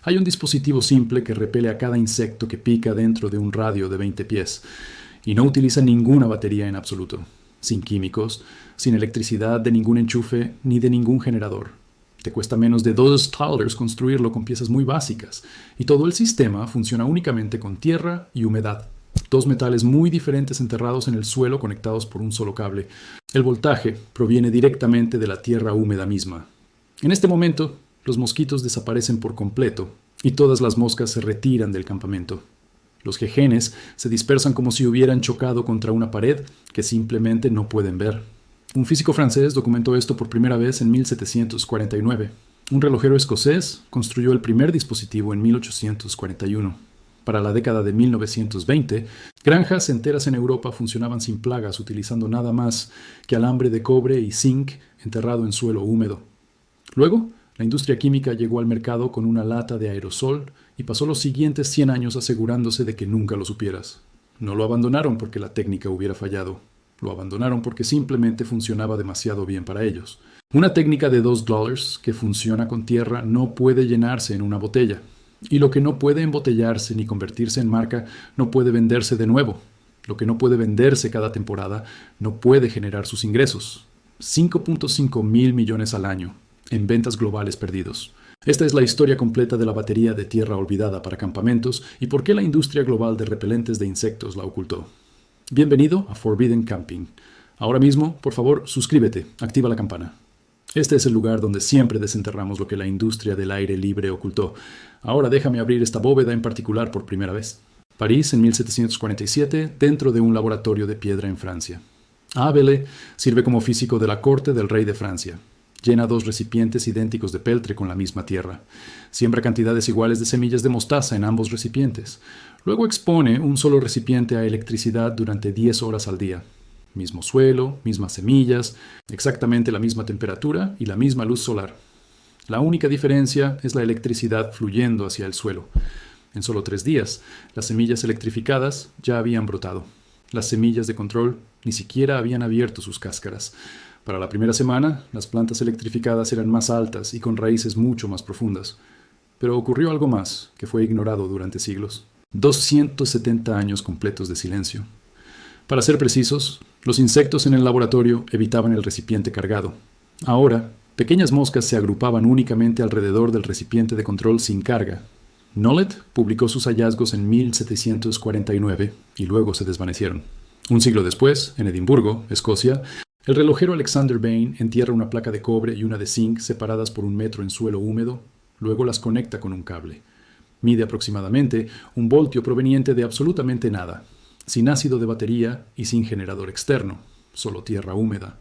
Hay un dispositivo simple que repele a cada insecto que pica dentro de un radio de 20 pies, y no utiliza ninguna batería en absoluto, sin químicos, sin electricidad de ningún enchufe ni de ningún generador. Te cuesta menos de $2 construirlo con piezas muy básicas, y todo el sistema funciona únicamente con tierra y humedad. Dos metales muy diferentes enterrados en el suelo conectados por un solo cable. El voltaje proviene directamente de la tierra húmeda misma. En este momento, los mosquitos desaparecen por completo y todas las moscas se retiran del campamento. Los jejenes se dispersan como si hubieran chocado contra una pared que simplemente no pueden ver. Un físico francés documentó esto por primera vez en 1749. Un relojero escocés construyó el primer dispositivo en 1841. Para la década de 1920, granjas enteras en Europa funcionaban sin plagas utilizando nada más que alambre de cobre y zinc enterrado en suelo húmedo. Luego, la industria química llegó al mercado con una lata de aerosol y pasó los siguientes 100 años asegurándose de que nunca lo supieras. No lo abandonaron porque la técnica hubiera fallado. Lo abandonaron porque simplemente funcionaba demasiado bien para ellos. Una técnica de $2 que funciona con tierra no puede llenarse en una botella. Y lo que no puede embotellarse ni convertirse en marca no puede venderse de nuevo. Lo que no puede venderse cada temporada no puede generar sus ingresos. 5.5 mil millones al año en ventas globales perdidos. Esta es la historia completa de la batería de tierra olvidada para campamentos y por qué la industria global de repelentes de insectos la ocultó. Bienvenido a Forbidden Camping. Ahora mismo, por favor, suscríbete, activa la campana. Este es el lugar donde siempre desenterramos lo que la industria del aire libre ocultó. Ahora déjame abrir esta bóveda en particular por primera vez. París en 1747, dentro de un laboratorio de piedra en Francia. Abele sirve como físico de la corte del rey de Francia. Llena 2 recipientes idénticos de peltre con la misma tierra. Siembra cantidades iguales de semillas de mostaza en ambos recipientes. Luego expone un solo recipiente a electricidad durante 10 horas al día. Mismo suelo, mismas semillas, exactamente la misma temperatura y la misma luz solar. La única diferencia es la electricidad fluyendo hacia el suelo. En solo 3 días, las semillas electrificadas ya habían brotado. Las semillas de control ni siquiera habían abierto sus cáscaras. Para la primera semana, las plantas electrificadas eran más altas y con raíces mucho más profundas. Pero ocurrió algo más, que fue ignorado durante siglos. 270 años completos de silencio. Para ser precisos, los insectos en el laboratorio evitaban el recipiente cargado. Ahora, pequeñas moscas se agrupaban únicamente alrededor del recipiente de control sin carga. Knowlett publicó sus hallazgos en 1749 y luego se desvanecieron. Un siglo después, en Edimburgo, Escocia, el relojero Alexander Bain entierra una placa de cobre y una de zinc separadas por 1 metro en suelo húmedo, luego las conecta con un cable. Mide aproximadamente 1 voltio proveniente de absolutamente nada, sin ácido de batería y sin generador externo, solo tierra húmeda.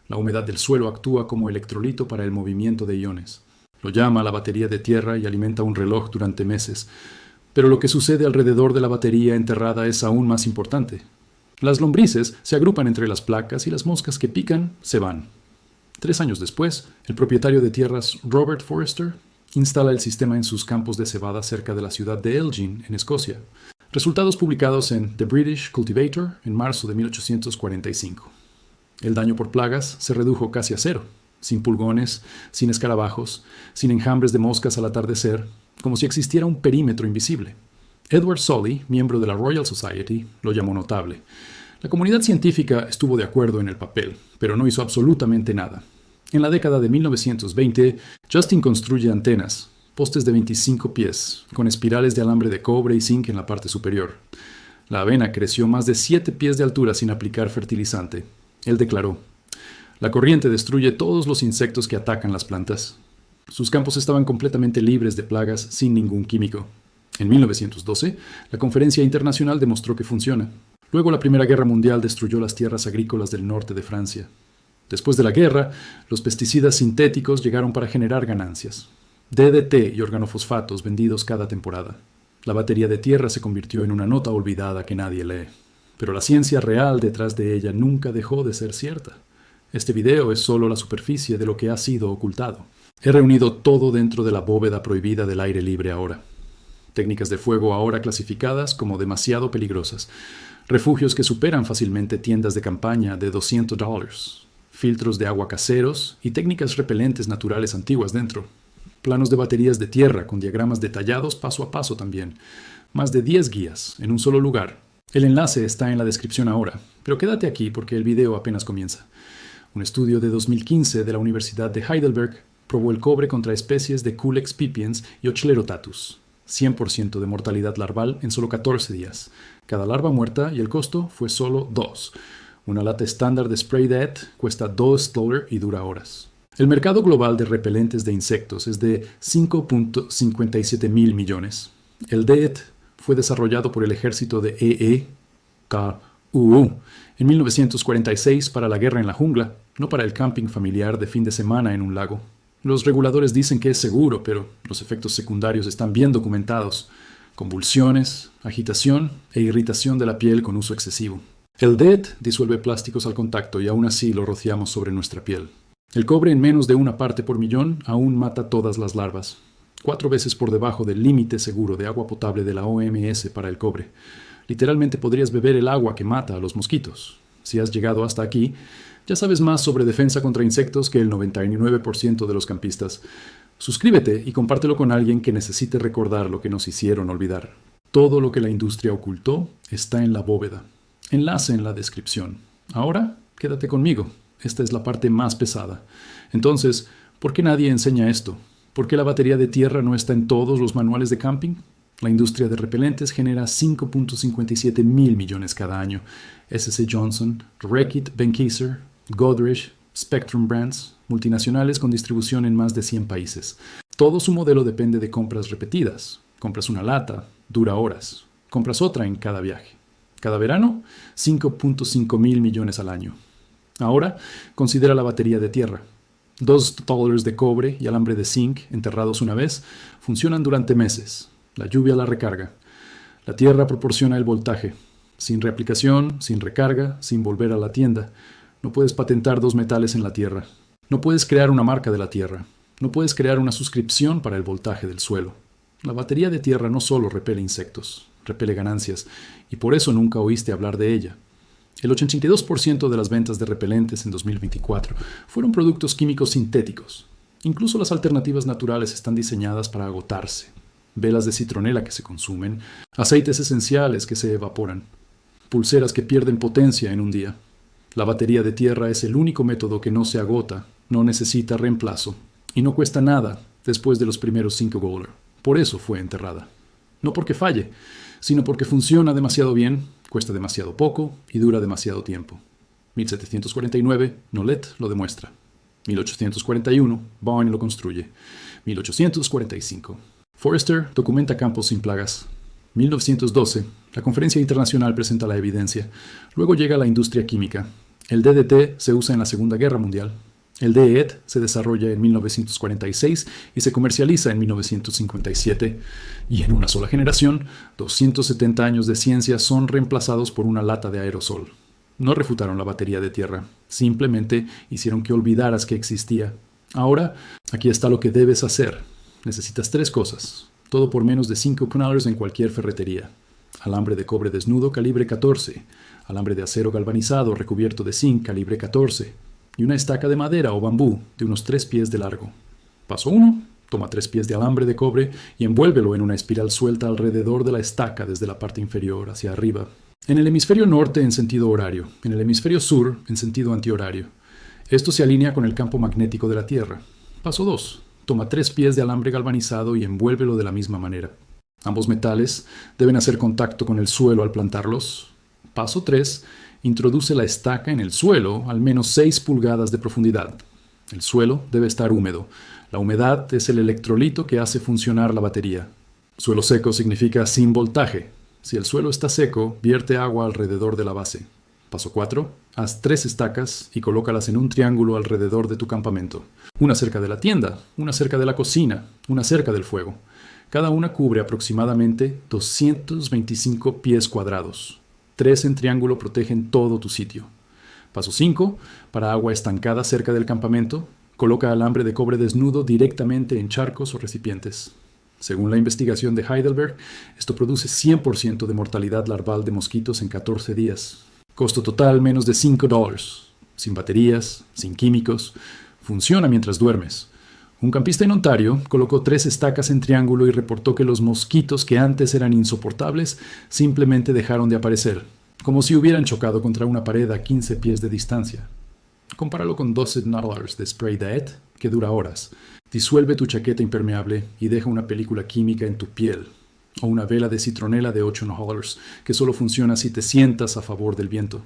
La humedad del suelo actúa como electrolito para el movimiento de iones. Lo llama la batería de tierra y alimenta un reloj durante meses. Pero lo que sucede alrededor de la batería enterrada es aún más importante. Las lombrices se agrupan entre las placas y las moscas que pican se van. 3 años después, el propietario de tierras Robert Forrester instala el sistema en sus campos de cebada cerca de la ciudad de Elgin, en Escocia. Resultados publicados en The British Cultivator en marzo de 1845. El daño por plagas se redujo casi a 0, sin pulgones, sin escarabajos, sin enjambres de moscas al atardecer, como si existiera un perímetro invisible. Edward Solly, miembro de la Royal Society, lo llamó notable. La comunidad científica estuvo de acuerdo en el papel, pero no hizo absolutamente nada. En la década de 1920, Justin construye antenas, postes de 25 pies, con espirales de alambre de cobre y zinc en la parte superior. La avena creció más de 7 pies de altura sin aplicar fertilizante. Él declaró: "La corriente destruye todos los insectos que atacan las plantas". Sus campos estaban completamente libres de plagas sin ningún químico. En 1912, la Conferencia Internacional demostró que funciona. Luego, la Primera Guerra Mundial destruyó las tierras agrícolas del norte de Francia. Después de la guerra, los pesticidas sintéticos llegaron para generar ganancias. DDT y organofosfatos vendidos cada temporada. La batería de tierra se convirtió en una nota olvidada que nadie lee. Pero la ciencia real detrás de ella nunca dejó de ser cierta. Este video es solo la superficie de lo que ha sido ocultado. He reunido todo dentro de la bóveda prohibida del aire libre ahora. Técnicas de fuego ahora clasificadas como demasiado peligrosas. Refugios que superan fácilmente tiendas de campaña de $200. Filtros de agua caseros y técnicas repelentes naturales antiguas dentro. Planos de baterías de tierra con diagramas detallados paso a paso también. Más de 10 guías en un solo lugar. El enlace está en la descripción ahora, pero quédate aquí porque el video apenas comienza. Un estudio de 2015 de la Universidad de Heidelberg probó el cobre contra especies de Culex pipiens y Ochlerotatus. 100% de mortalidad larval en solo 14 días. Cada larva muerta y el costo fue solo 2. Una lata estándar de spray DEET cuesta $2 y dura horas. El mercado global de repelentes de insectos es de 5.57 mil millones. El DEET fue desarrollado por el ejército de EEKUU en 1946 para la guerra en la jungla, no para el camping familiar de fin de semana en un lago. Los reguladores dicen que es seguro, pero los efectos secundarios están bien documentados. Convulsiones, agitación e irritación de la piel con uso excesivo. El DEET disuelve plásticos al contacto y aún así lo rociamos sobre nuestra piel. El cobre en menos de una parte por millón aún mata todas las larvas. 4 veces por debajo del límite seguro de agua potable de la OMS para el cobre. Literalmente podrías beber el agua que mata a los mosquitos. Si has llegado hasta aquí, ya sabes más sobre defensa contra insectos que el 99% de los campistas. Suscríbete y compártelo con alguien que necesite recordar lo que nos hicieron olvidar. Todo lo que la industria ocultó está en la bóveda. Enlace en la descripción. Ahora, quédate conmigo. Esta es la parte más pesada. Entonces, ¿por qué nadie enseña esto? ¿Por qué la batería de tierra no está en todos los manuales de camping? La industria de repelentes genera 5.57 mil millones cada año. SC Johnson, Reckitt Benckiser, Godrej, Spectrum Brands, multinacionales con distribución en más de 100 países. Todo su modelo depende de compras repetidas. Compras una lata, dura horas. Compras otra en cada viaje. Cada verano, 5.5 mil millones al año. Ahora, considera la batería de tierra. $2 de cobre y alambre de zinc enterrados una vez funcionan durante meses. La lluvia la recarga. La tierra proporciona el voltaje. Sin reaplicación, sin recarga, sin volver a la tienda. No puedes patentar 2 metales en la tierra. No puedes crear una marca de la tierra. No puedes crear una suscripción para el voltaje del suelo. La batería de tierra no solo repele insectos, repele ganancias, y por eso nunca oíste hablar de ella. El 82% de las ventas de repelentes en 2024 fueron productos químicos sintéticos. Incluso las alternativas naturales están diseñadas para agotarse. Velas de citronela que se consumen, aceites esenciales que se evaporan, pulseras que pierden potencia en un día. La batería de tierra es el único método que no se agota, no necesita reemplazo y no cuesta nada después de los primeros 5 $. Por eso fue enterrada. No porque falle, sino porque funciona demasiado bien, cuesta demasiado poco y dura demasiado tiempo. 1749, Nolet lo demuestra. 1841, Bowen lo construye. 1845, Forrester documenta campos sin plagas. 1912, la Conferencia Internacional presenta la evidencia. Luego llega la industria química. El DDT se usa en la Segunda Guerra Mundial. El DEET se desarrolla en 1946 y se comercializa en 1957. Y en una sola generación, 270 años de ciencia son reemplazados por una lata de aerosol. No refutaron la batería de tierra, simplemente hicieron que olvidaras que existía. Ahora, aquí está lo que debes hacer. Necesitas 3 cosas, todo por menos de $5 en cualquier ferretería. Alambre de cobre desnudo calibre 14, alambre de acero galvanizado recubierto de zinc calibre 14 y una estaca de madera o bambú de unos 3 pies de largo. Paso 1. Toma 3 pies de alambre de cobre y envuélvelo en una espiral suelta alrededor de la estaca desde la parte inferior hacia arriba. En el hemisferio norte en sentido horario, en el hemisferio sur en sentido antihorario. Esto se alinea con el campo magnético de la Tierra. Paso 2. Toma 3 pies de alambre galvanizado y envuélvelo de la misma manera. Ambos metales deben hacer contacto con el suelo al plantarlos. Paso 3. Introduce la estaca en el suelo al menos 6 pulgadas de profundidad. El suelo debe estar húmedo. La humedad es el electrolito que hace funcionar la batería. Suelo seco significa sin voltaje. Si el suelo está seco, vierte agua alrededor de la base. Paso 4. Haz 3 estacas y colócalas en un triángulo alrededor de tu campamento. Una cerca de la tienda, una cerca de la cocina, una cerca del fuego. Cada una cubre aproximadamente 225 pies cuadrados. 3 en triángulo protegen todo tu sitio. Paso 5. Para agua estancada cerca del campamento, coloca alambre de cobre desnudo directamente en charcos o recipientes. Según la investigación de Heidelberg, esto produce 100% de mortalidad larval de mosquitos en 14 días. Costo total menos de $5. Sin baterías, sin químicos. Funciona mientras duermes. Un campista en Ontario colocó 3 estacas en triángulo y reportó que los mosquitos que antes eran insoportables simplemente dejaron de aparecer, como si hubieran chocado contra una pared a 15 pies de distancia. Compáralo con 12 $, de Spray Diet, que dura horas. Disuelve tu chaqueta impermeable y deja una película química en tu piel. O una vela de citronela de 8 $, que solo funciona si te sientas a favor del viento.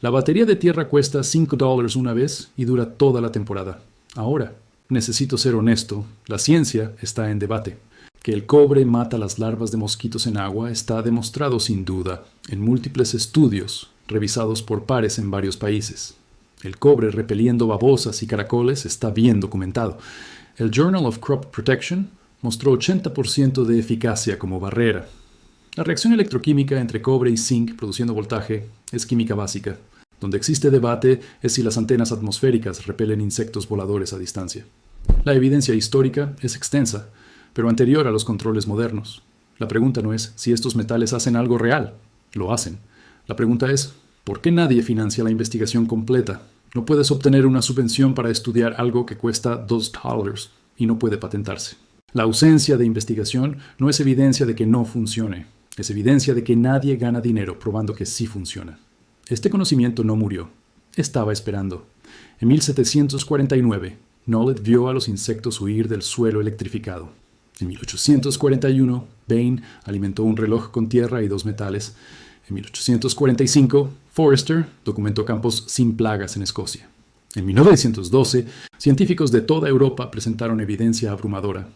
La batería de tierra cuesta $5 una vez y dura toda la temporada. Ahora, necesito ser honesto, la ciencia está en debate. Que el cobre mata las larvas de mosquitos en agua está demostrado sin duda en múltiples estudios revisados por pares en varios países. El cobre repeliendo babosas y caracoles está bien documentado. El Journal of Crop Protection mostró 80% de eficacia como barrera. La reacción electroquímica entre cobre y zinc produciendo voltaje es química básica. Donde existe debate es si las antenas atmosféricas repelen insectos voladores a distancia. La evidencia histórica es extensa, pero anterior a los controles modernos. La pregunta no es si estos metales hacen algo real. Lo hacen. La pregunta es, ¿por qué nadie financia la investigación completa? No puedes obtener una subvención para estudiar algo que cuesta $2 y no puede patentarse. La ausencia de investigación no es evidencia de que no funcione. Es evidencia de que nadie gana dinero probando que sí funciona. Este conocimiento no murió. Estaba esperando. En 1749, Knowlton vio a los insectos huir del suelo electrificado. En 1841, Bain alimentó un reloj con tierra y 2 metales. En 1845, Forrester documentó campos sin plagas en Escocia. En 1912, científicos de toda Europa presentaron evidencia abrumadora.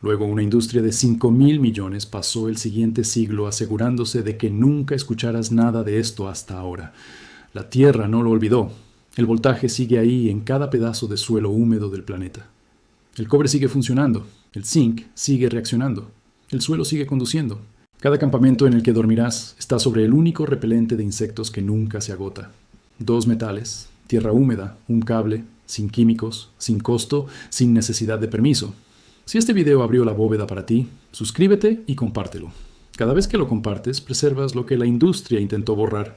Luego, una industria de 5.000 millones pasó el siguiente siglo asegurándose de que nunca escucharas nada de esto hasta ahora. La Tierra no lo olvidó. El voltaje sigue ahí en cada pedazo de suelo húmedo del planeta. El cobre sigue funcionando. El zinc sigue reaccionando. El suelo sigue conduciendo. Cada campamento en el que dormirás está sobre el único repelente de insectos que nunca se agota. 2 metales, tierra húmeda, un cable, sin químicos, sin costo, sin necesidad de permiso. Si este video abrió la bóveda para ti, suscríbete y compártelo. Cada vez que lo compartes, preservas lo que la industria intentó borrar.